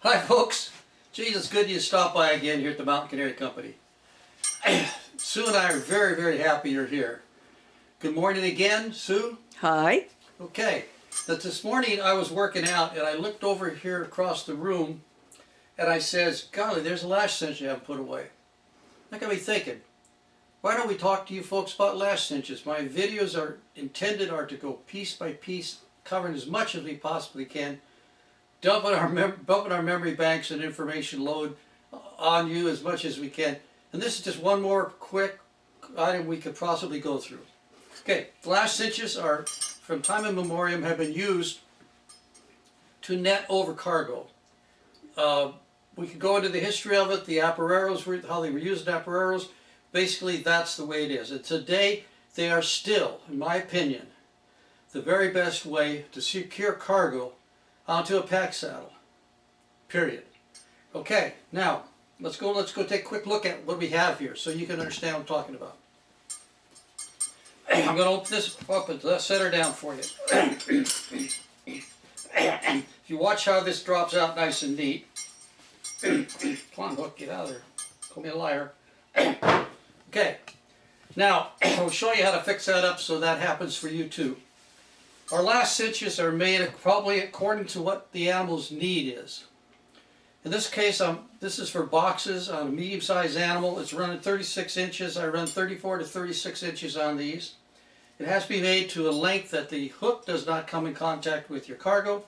Hi folks, geez, it's good you stopped by again here at the Mountain Canary Company. Sue and I are very happy you're here. Good morning again, Sue. Hi. Okay, but this morning I was working out and I looked over here across the room and I says, golly, there's a lash cinch you haven't put away. That got me thinking, why don't we talk to you folks about lash cinches? My videos are intended to go piece by piece, covering as much as we possibly can, dumping our memory banks and information load on you as much as we can. And this is just one more quick item we could possibly go through. Okay, lash cinches are, from time immemorial, have been used to net over cargo. We could go into the history of it, the appareros, how they were used in appareros. Basically, that's the way it is. And today, they are still, in my opinion, the very best way to secure cargo onto a pack saddle. Period. Okay, now let's go take a quick look at what we have here so you can understand what I'm talking about. I'm going to open this up and set her down for you. If you watch how this drops out nice and neat. Come on, Hook, get out of there. Call me a liar. Okay, now I'll show you how to fix that up so that happens for you too. Our lash cinches are made probably according to what the animal's need is. In this case, this is for boxes on a medium-sized animal. It's running 36 inches. I run 34 to 36 inches on these. It has to be made to a length that the hook does not come in contact with your cargo,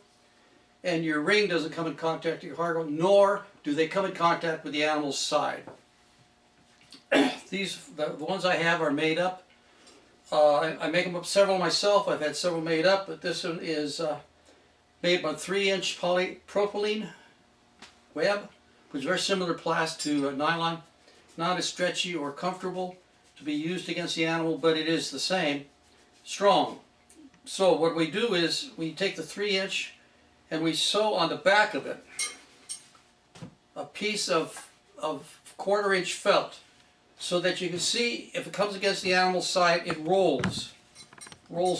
and your ring doesn't come in contact with your cargo, nor do they come in contact with the animal's side. The ones I have are made up. I make them up several myself. I've had several made up, but this one is made by 3-inch polypropylene web, which is very similar to nylon. Not as stretchy or comfortable to be used against the animal, but it is the same, strong. So what we do is we take the 3-inch and we sew on the back of it a piece of 1/4-inch felt, so that you can see if it comes against the animal's side, it rolls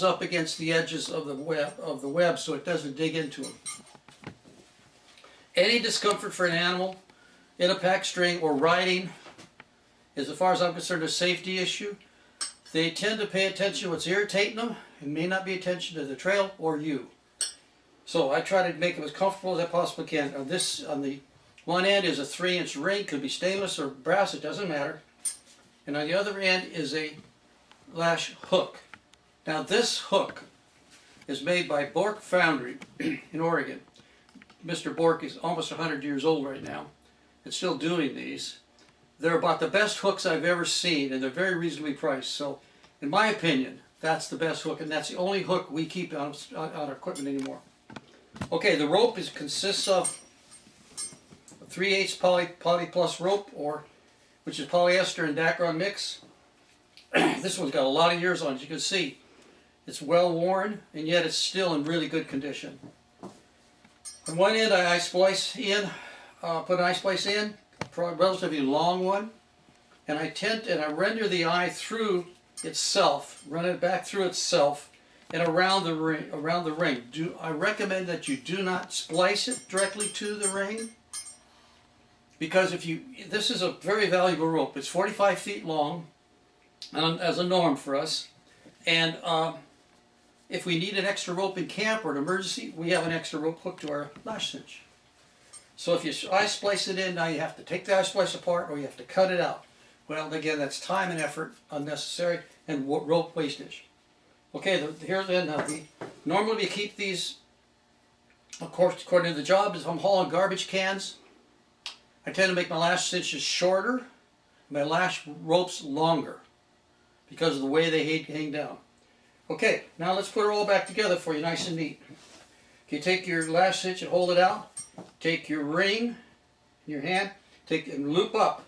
up against the edges of the web so it doesn't dig into them. Any discomfort for an animal in a pack string or riding is, as far as I'm concerned, a safety issue. They tend to pay attention to what's irritating them and may not pay attention to the trail or you. So I try to make them as comfortable as I possibly can. On the one end is a 3-inch ring, could be stainless or brass, it doesn't matter. And on the other end is a lash hook. Now this hook is made by Bork Foundry in Oregon. Mr. Bork is almost 100 years old right now and still doing these. They're about the best hooks I've ever seen, and they're very reasonably priced. So in my opinion, that's the best hook, and that's the only hook we keep on our equipment anymore. Okay, the rope consists of a 3/8 poly plus rope, which is polyester and Dacron mix. This one's got a lot of years on it, as you can see. It's well worn, and yet it's still in really good condition. On one end, I put an eye splice in, a relatively long one, and I render the eye through itself, run it back through itself, and around the ring. I recommend that you do not splice it directly to the ring, because this is a very valuable rope. It's 45 feet long, as a norm for us, and if we need an extra rope in camp or an emergency, we have an extra rope hooked to our lash cinch. So if you eye splice it in, now you have to take the eye splice apart or you have to cut it out. Well, again, that's time and effort unnecessary and rope wastage. Okay, normally we keep these, of course, according to the job. If I'm hauling garbage cans, I tend to make my lash cinches shorter, my lash ropes longer, because of the way they hang down. Okay, now let's put it all back together for you nice and neat. You take your lash cinch and hold it out. Take your ring in your hand, and loop up.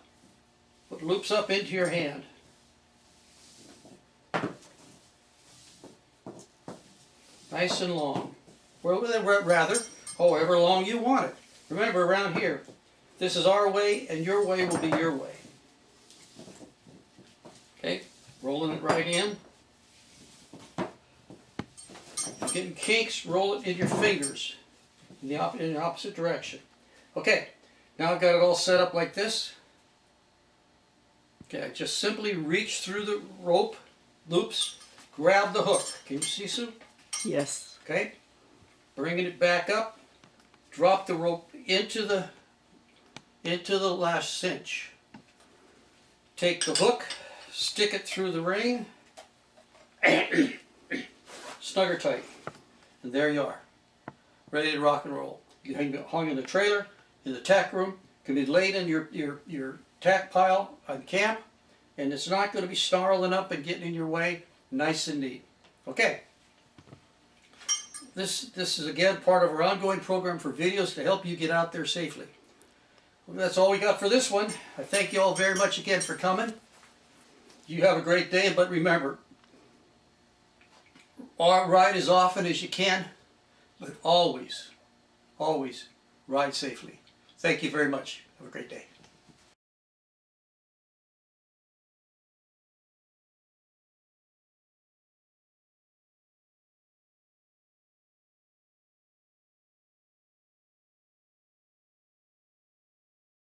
Put loops up into your hand. Nice and long. Rather, however long you want it. Remember, around here, this is our way and your way will be your way. Okay, rolling it right in. Getting kinks, roll it in your fingers in the opposite direction. Okay, now I've got it all set up like this. Okay, I just simply reach through the rope loops, grab the hook. Can you see, Sue? Yes. Okay, bringing it back up, drop the rope into the lash cinch. Take the hook, stick it through the ring, snug her tight, and there you are, ready to rock and roll. You hung in the trailer, in the tack room, can be laid in your tack pile on camp, and it's not going to be snarling up and getting in your way. Nice and neat. Okay. This is again part of our ongoing program for videos to help you get out there safely. Well, that's all we got for this one. I thank you all very much again for coming. You have a great day, but remember, ride as often as you can, but always, always ride safely. Thank you very much. Have a great day.